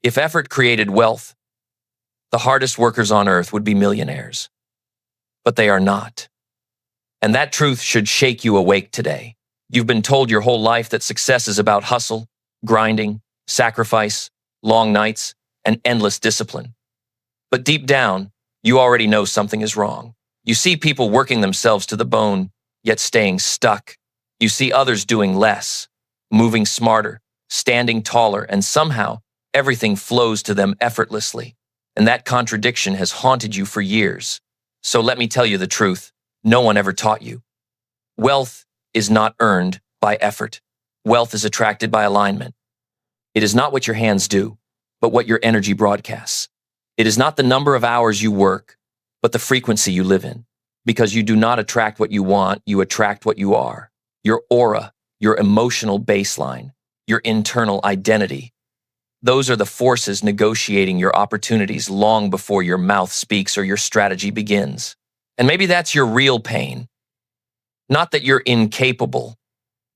If effort created wealth, the hardest workers on earth would be millionaires. But they are not. And that truth should shake you awake today. You've been told your whole life that success is about hustle, grinding, sacrifice, long nights, and endless discipline. But deep down, you already know something is wrong. You see people working themselves to the bone, yet staying stuck. You see others doing less, moving smarter, standing taller, and somehow everything flows to them effortlessly. And that contradiction has haunted you for years. So let me tell you the truth. No one ever taught you. Wealth is not earned by effort. Wealth is attracted by alignment. It is not what your hands do, but what your energy broadcasts. It is not the number of hours you work, but the frequency you live in. Because you do not attract what you want, you attract what you are. Your aura, your emotional baseline, your internal identity. Those are the forces negotiating your opportunities long before your mouth speaks or your strategy begins. And maybe that's your real pain. Not that you're incapable,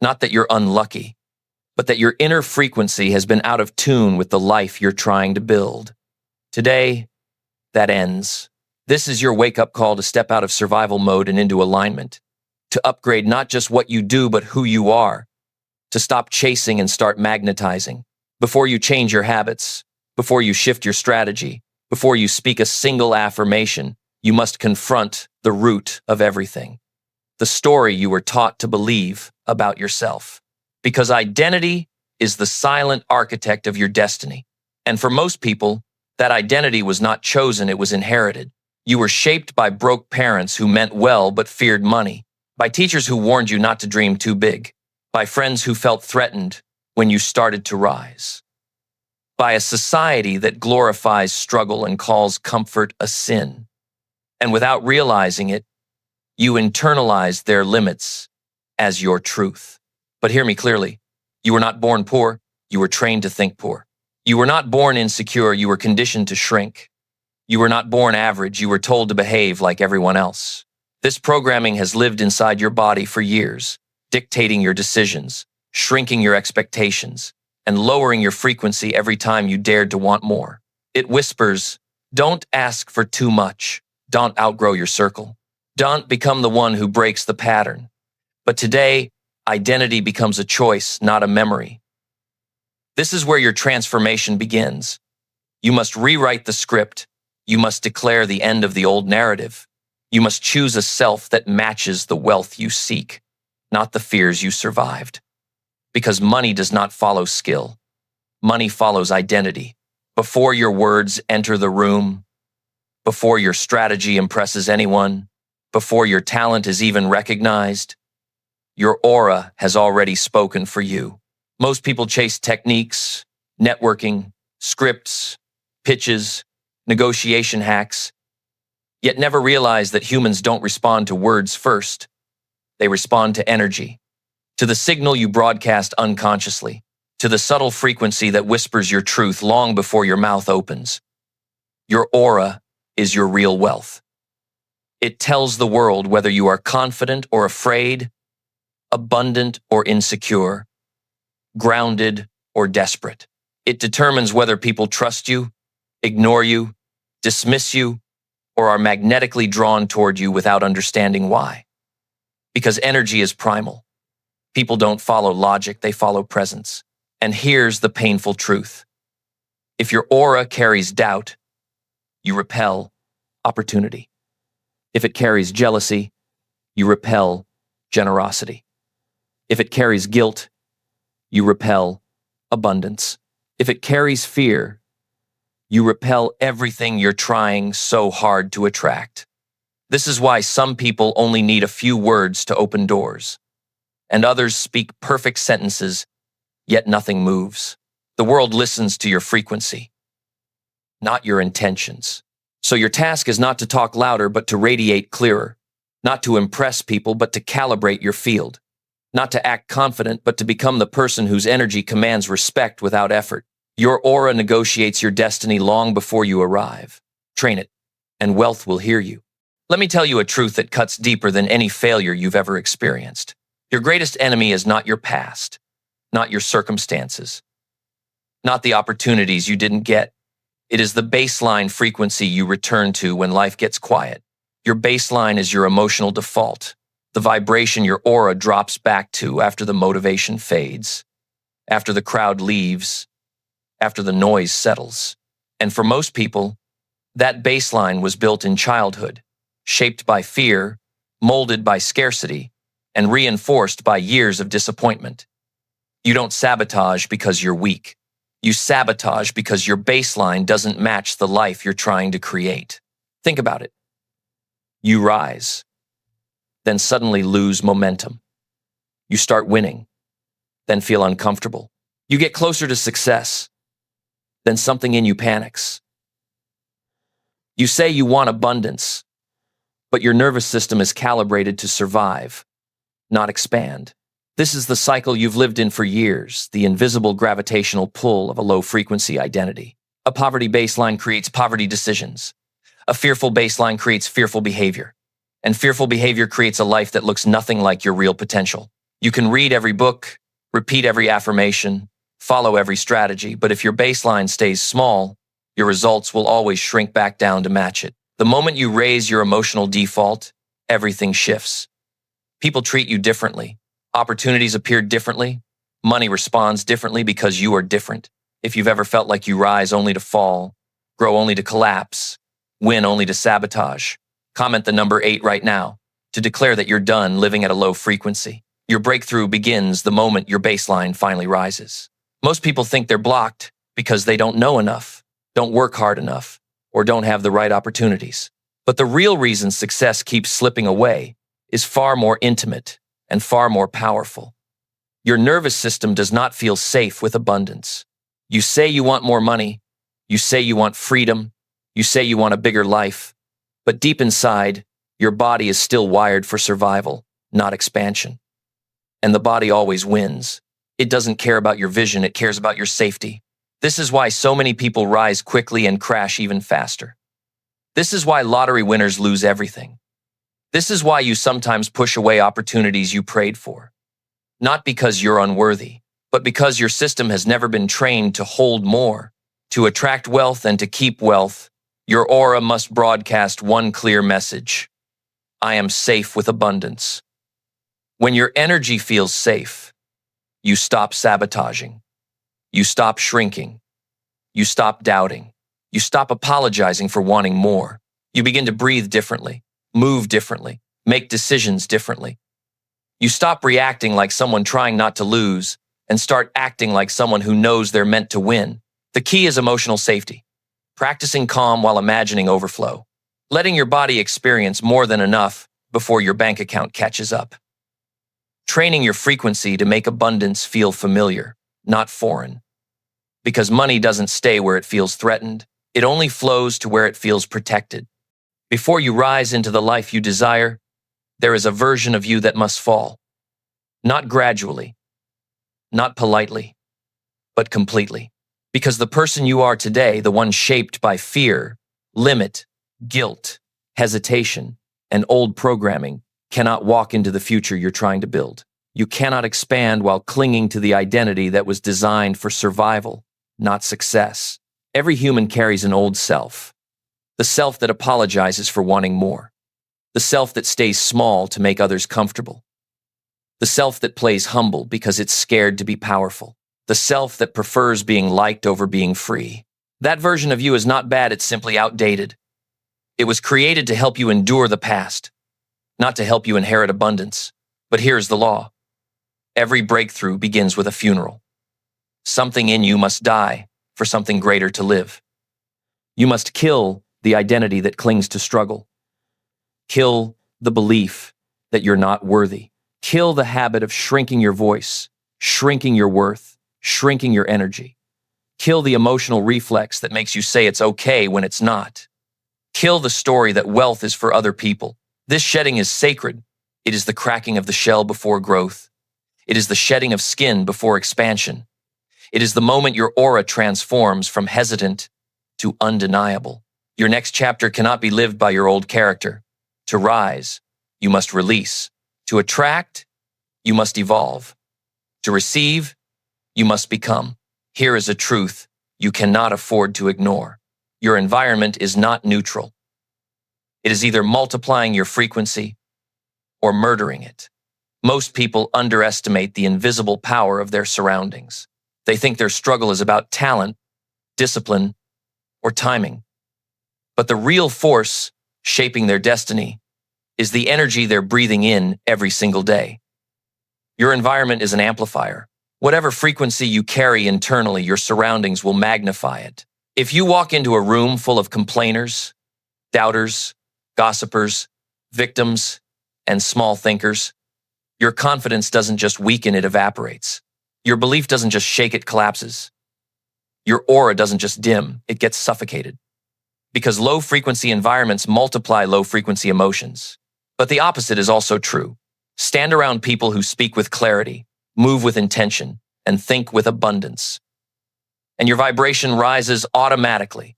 not that you're unlucky, but that your inner frequency has been out of tune with the life you're trying to build. Today, that ends. This is your wake-up call to step out of survival mode and into alignment, to upgrade not just what you do, but who you are, to stop chasing and start magnetizing. Before you change your habits, before you shift your strategy, before you speak a single affirmation, you must confront the root of everything, the story you were taught to believe about yourself. Because identity is the silent architect of your destiny. And for most people, that identity was not chosen, it was inherited. You were shaped by broke parents who meant well but feared money, by teachers who warned you not to dream too big, by friends who felt threatened when you started to rise, by a society that glorifies struggle and calls comfort a sin. And without realizing it, you internalized their limits as your truth. But hear me clearly. You were not born poor. You were trained to think poor. You were not born insecure. You were conditioned to shrink. You were not born average. You were told to behave like everyone else. This programming has lived inside your body for years, dictating your decisions, shrinking your expectations, and lowering your frequency every time you dared to want more. It whispers, don't ask for too much. Don't outgrow your circle. Don't become the one who breaks the pattern. But today, identity becomes a choice, not a memory. This is where your transformation begins. You must rewrite the script. You must declare the end of the old narrative. You must choose a self that matches the wealth you seek, not the fears you survived. Because money does not follow skill. Money follows identity. Before your words enter the room, before your strategy impresses anyone, before your talent is even recognized, your aura has already spoken for you. Most people chase techniques, networking, scripts, pitches, negotiation hacks, yet never realize that humans don't respond to words first. They respond to energy, to the signal you broadcast unconsciously, to the subtle frequency that whispers your truth long before your mouth opens. Your aura is your real wealth. It tells the world whether you are confident or afraid, abundant or insecure, grounded or desperate. It determines whether people trust you, ignore you, dismiss you, or are magnetically drawn toward you without understanding why. Because energy is primal. People don't follow logic, they follow presence. And here's the painful truth. If your aura carries doubt, you repel opportunity. If it carries jealousy, you repel generosity. If it carries guilt, you repel abundance. If it carries fear, you repel everything you're trying so hard to attract. This is why some people only need a few words to open doors, and others speak perfect sentences, yet nothing moves. The world listens to your frequency, not your intentions. So your task is not to talk louder, but to radiate clearer, not to impress people, but to calibrate your field, not to act confident, but to become the person whose energy commands respect without effort. Your aura negotiates your destiny long before you arrive. Train it, and wealth will hear you. Let me tell you a truth that cuts deeper than any failure you've ever experienced. Your greatest enemy is not your past, not your circumstances, not the opportunities you didn't get. It is the baseline frequency you return to when life gets quiet. Your baseline is your emotional default, the vibration your aura drops back to after the motivation fades, after the crowd leaves, after the noise settles. And for most people, that baseline was built in childhood, shaped by fear, molded by scarcity, and reinforced by years of disappointment. You don't sabotage because you're weak. You sabotage because your baseline doesn't match the life you're trying to create. Think about it. You rise, then suddenly lose momentum. You start winning, then feel uncomfortable. You get closer to success, then something in you panics. You say you want abundance, but your nervous system is calibrated to survive, not expand. This is the cycle you've lived in for years, the invisible gravitational pull of a low-frequency identity. A poverty baseline creates poverty decisions. A fearful baseline creates fearful behavior. And fearful behavior creates a life that looks nothing like your real potential. You can read every book, repeat every affirmation, follow every strategy, but if your baseline stays small, your results will always shrink back down to match it. The moment you raise your emotional default, everything shifts. People treat you differently. Opportunities appear differently. Money responds differently because you are different. If you've ever felt like you rise only to fall, grow only to collapse, win only to sabotage, comment the number 8 right now to declare that you're done living at a low frequency. Your breakthrough begins the moment your baseline finally rises. Most people think they're blocked because they don't know enough, don't work hard enough, or don't have the right opportunities. But the real reason success keeps slipping away is far more intimate and far more powerful. Your nervous system does not feel safe with abundance. You say you want more money, you say you want freedom, you say you want a bigger life, but deep inside, your body is still wired for survival, not expansion. And the body always wins. It doesn't care about your vision, it cares about your safety. This is why so many people rise quickly and crash even faster. This is why lottery winners lose everything. This is why you sometimes push away opportunities you prayed for. Not because you're unworthy, but because your system has never been trained to hold more. To attract wealth and to keep wealth, your aura must broadcast one clear message: I am safe with abundance. When your energy feels safe, you stop sabotaging. You stop shrinking. You stop doubting. You stop apologizing for wanting more. You begin to breathe differently, move differently, make decisions differently. You stop reacting like someone trying not to lose and start acting like someone who knows they're meant to win. The key is emotional safety. Practicing calm while imagining overflow. Letting your body experience more than enough before your bank account catches up. Training your frequency to make abundance feel familiar, not foreign. Because money doesn't stay where it feels threatened. It only flows to where it feels protected. Before you rise into the life you desire, there is a version of you that must fall. Not gradually, not politely, but completely. Because the person you are today, the one shaped by fear, limit, guilt, hesitation, and old programming, cannot walk into the future you're trying to build. You cannot expand while clinging to the identity that was designed for survival, not success. Every human carries an old self. The self that apologizes for wanting more. The self that stays small to make others comfortable. The self that plays humble because it's scared to be powerful. The self that prefers being liked over being free. That version of you is not bad, it's simply outdated. It was created to help you endure the past, not to help you inherit abundance. But here's the law. Every breakthrough begins with a funeral. Something in you must die for something greater to live. You must kill the identity that clings to struggle. Kill the belief that you're not worthy. Kill the habit of shrinking your voice, shrinking your worth, shrinking your energy. Kill the emotional reflex that makes you say it's okay when it's not. Kill the story that wealth is for other people. This shedding is sacred. It is the cracking of the shell before growth. It is the shedding of skin before expansion. It is the moment your aura transforms from hesitant to undeniable. Your next chapter cannot be lived by your old character. To rise, you must release. To attract, you must evolve. To receive, you must become. Here is a truth you cannot afford to ignore. Your environment is not neutral. It is either multiplying your frequency or murdering it. Most people underestimate the invisible power of their surroundings. They think their struggle is about talent, discipline, or timing. But the real force shaping their destiny is the energy they're breathing in every single day. Your environment is an amplifier. Whatever frequency you carry internally, your surroundings will magnify it. If you walk into a room full of complainers, doubters, gossipers, victims, and small thinkers, your confidence doesn't just weaken, it evaporates. Your belief doesn't just shake, it collapses. Your aura doesn't just dim, it gets suffocated. Because low-frequency environments multiply low-frequency emotions. But the opposite is also true. Stand around people who speak with clarity, move with intention, and think with abundance. And your vibration rises automatically.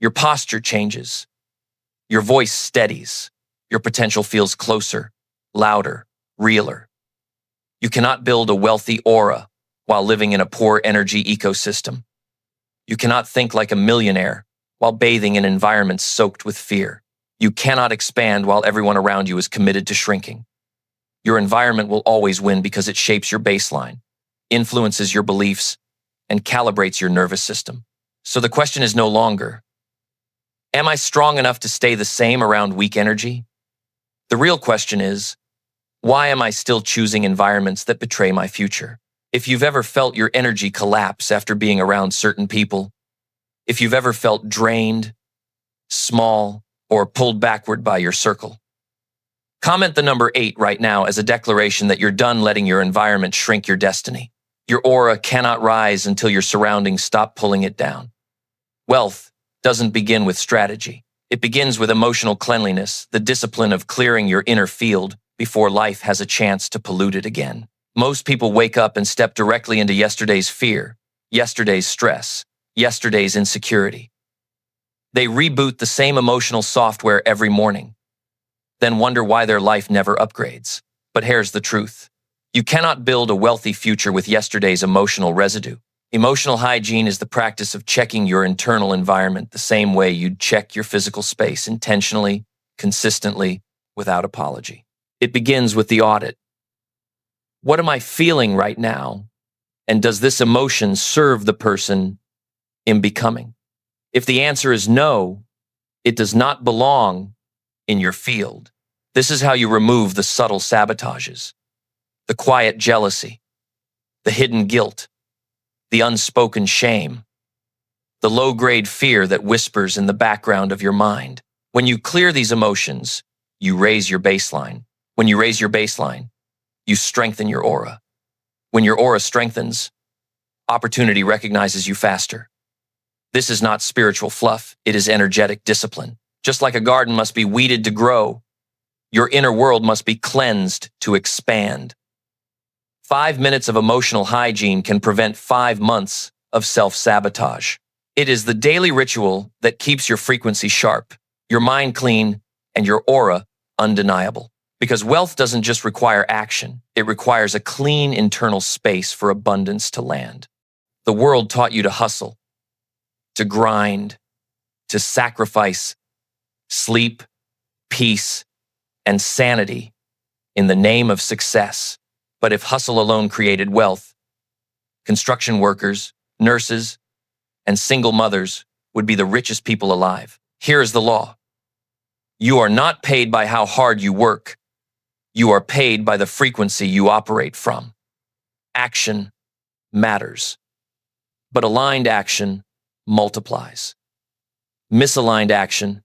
Your posture changes. Your voice steadies. Your potential feels closer, louder, realer. You cannot build a wealthy aura while living in a poor energy ecosystem. You cannot think like a millionaire while bathing in environments soaked with fear. You cannot expand while everyone around you is committed to shrinking. Your environment will always win because it shapes your baseline, influences your beliefs, and calibrates your nervous system. So the question is no longer, am I strong enough to stay the same around weak energy? The real question is, why am I still choosing environments that betray my future? If you've ever felt your energy collapse after being around certain people, if you've ever felt drained, small, or pulled backward by your circle, comment the number 8 right now as a declaration that you're done letting your environment shrink your destiny. Your aura cannot rise until your surroundings stop pulling it down. Wealth doesn't begin with strategy. It begins with emotional cleanliness, the discipline of clearing your inner field before life has a chance to pollute it again. Most people wake up and step directly into yesterday's fear, yesterday's stress, yesterday's insecurity. They reboot the same emotional software every morning, then wonder why their life never upgrades. But here's the truth. You cannot build a wealthy future with yesterday's emotional residue. Emotional hygiene is the practice of checking your internal environment the same way you'd check your physical space, intentionally, consistently, without apology. It begins with the audit. What am I feeling right now? And does this emotion serve the person I'm becoming? If the answer is no, it does not belong in your field. This is how you remove the subtle sabotages, the quiet jealousy, the hidden guilt, the unspoken shame, the low-grade fear that whispers in the background of your mind. When you clear these emotions, you raise your baseline. When you raise your baseline, you strengthen your aura. When your aura strengthens, opportunity recognizes you faster. This is not spiritual fluff, it is energetic discipline. Just like a garden must be weeded to grow, your inner world must be cleansed to expand. 5 minutes of emotional hygiene can prevent 5 months of self-sabotage. It is the daily ritual that keeps your frequency sharp, your mind clean, and your aura undeniable. Because wealth doesn't just require action, it requires a clean internal space for abundance to land. The world taught you to hustle, to grind, to sacrifice sleep, peace, and sanity in the name of success. But if hustle alone created wealth, construction workers, nurses, and single mothers would be the richest people alive. Here is the law. You are not paid by how hard you work. You are paid by the frequency you operate from. Action matters, but aligned action multiplies. Misaligned action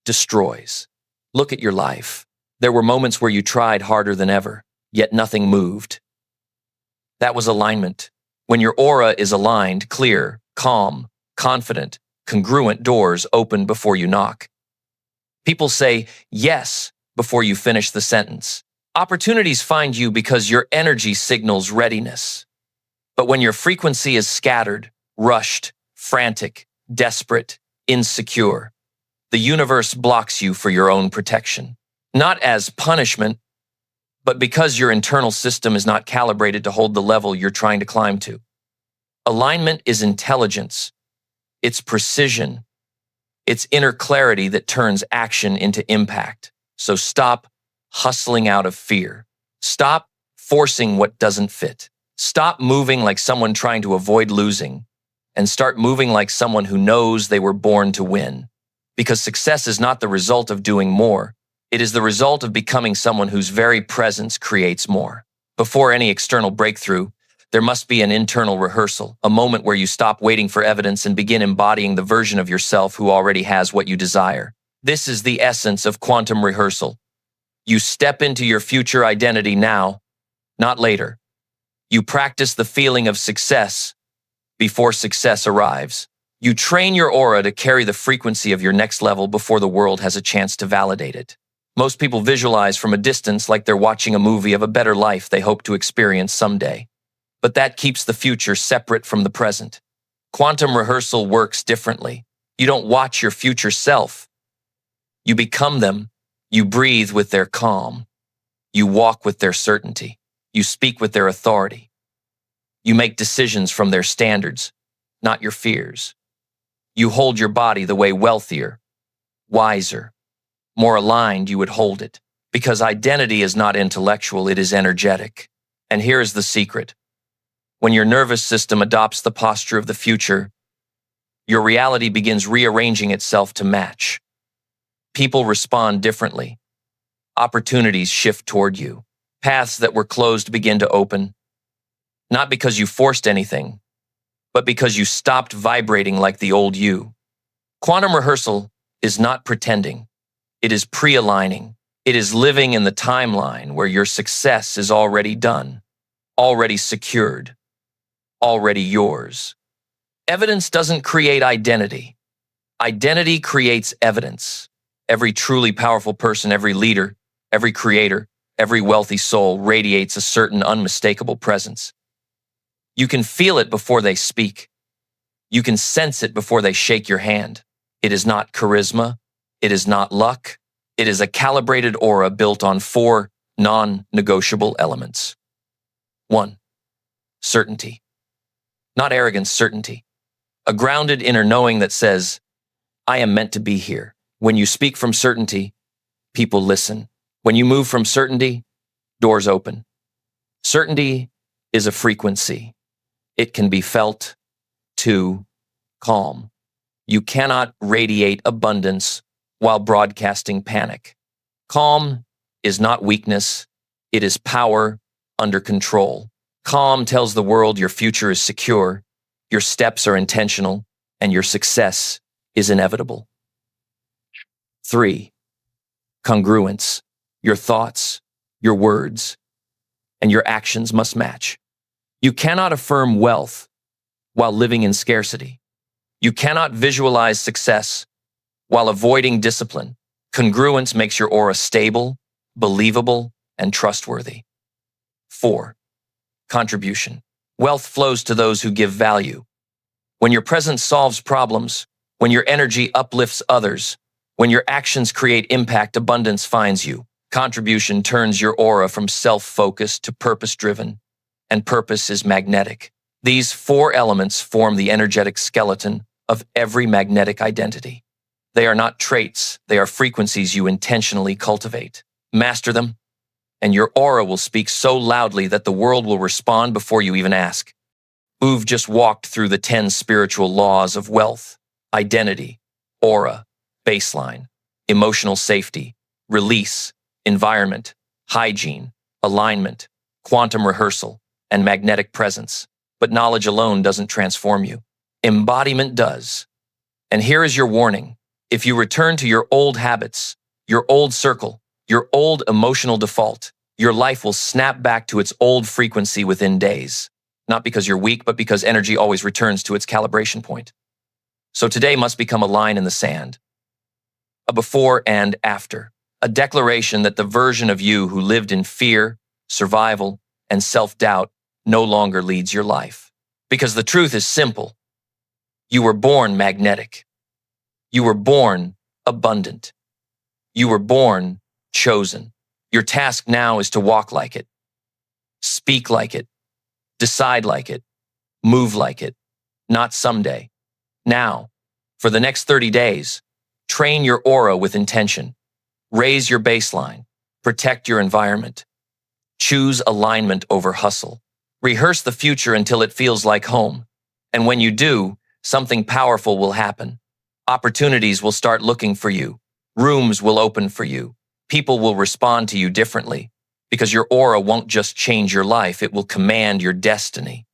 destroys. Look at your life. There were moments where you tried harder than ever, yet nothing moved. That was alignment. When your aura is aligned, clear, calm, confident, congruent doors open before you knock. People say yes before you finish the sentence. Opportunities find you because your energy signals readiness. But when your frequency is scattered, rushed, frantic, desperate, insecure, the universe blocks you for your own protection. Not as punishment, but because your internal system is not calibrated to hold the level you're trying to climb to. Alignment is intelligence. It's precision. It's inner clarity that turns action into impact. So stop hustling out of fear. Stop forcing what doesn't fit. Stop moving like someone trying to avoid losing, and start moving like someone who knows they were born to win. Because success is not the result of doing more. It is the result of becoming someone whose very presence creates more. Before any external breakthrough, there must be an internal rehearsal, a moment where you stop waiting for evidence and begin embodying the version of yourself who already has what you desire. This is the essence of quantum rehearsal. You step into your future identity now, not later. You practice the feeling of success before success arrives. You train your aura to carry the frequency of your next level before the world has a chance to validate it. Most people visualize from a distance like they're watching a movie of a better life they hope to experience someday. But that keeps the future separate from the present. Quantum rehearsal works differently. You don't watch your future self. You become them. You breathe with their calm. You walk with their certainty. You speak with their authority. You make decisions from their standards, not your fears. You hold your body the way wealthier, wiser, more aligned you would hold it. Because identity is not intellectual, it is energetic. And here is the secret. When your nervous system adopts the posture of the future, your reality begins rearranging itself to match. People respond differently. Opportunities shift toward you. Paths that were closed begin to open. Not because you forced anything, but because you stopped vibrating like the old you. Quantum rehearsal is not pretending. It is pre-aligning. It is living in the timeline where your success is already done, already secured, already yours. Evidence doesn't create identity. Identity creates evidence. Every truly powerful person, every leader, every creator, every wealthy soul radiates a certain unmistakable presence. You can feel it before they speak. You can sense it before they shake your hand. It is not charisma. It is not luck. It is a calibrated aura built on 4 non-negotiable elements. 1. Certainty. Not arrogance, certainty. A grounded inner knowing that says, I am meant to be here. When you speak from certainty, people listen. When you move from certainty, doors open. Certainty is a frequency. It can be felt to calm. You cannot radiate abundance while broadcasting panic. Calm is not weakness. It is power under control. Calm tells the world your future is secure, your steps are intentional, and your success is inevitable. 3. Congruence. Your thoughts, your words, and your actions must match. You cannot affirm wealth while living in scarcity. You cannot visualize success while avoiding discipline. Congruence makes your aura stable, believable, and trustworthy. 4. Contribution. Wealth flows to those who give value. When your presence solves problems, when your energy uplifts others, when your actions create impact, abundance finds you. Contribution turns your aura from self-focused to purpose-driven, and purpose is magnetic. These 4 elements form the energetic skeleton of every magnetic identity. They are not traits, they are frequencies you intentionally cultivate. Master them, and your aura will speak so loudly that the world will respond before you even ask. You've just walked through the 10 spiritual laws of wealth, identity, aura, baseline, emotional safety, release, environment, hygiene, alignment, quantum rehearsal, and magnetic presence. But knowledge alone doesn't transform you. Embodiment does. And here is your warning. If you return to your old habits, your old circle, your old emotional default, your life will snap back to its old frequency within days. Not because you're weak, but because energy always returns to its calibration point. So today must become a line in the sand. A before and after. A declaration that the version of you who lived in fear, survival, and self-doubt no longer leads your life. Because the truth is simple. You were born magnetic. You were born abundant. You were born chosen. Your task now is to walk like it, speak like it, decide like it, move like it, not someday. Now, for the next 30 days, train your aura with intention. Raise your baseline. Protect your environment. Choose alignment over hustle. Rehearse the future until it feels like home. And when you do, something powerful will happen. Opportunities will start looking for you. Rooms will open for you. People will respond to you differently because your aura won't just change your life, it will command your destiny.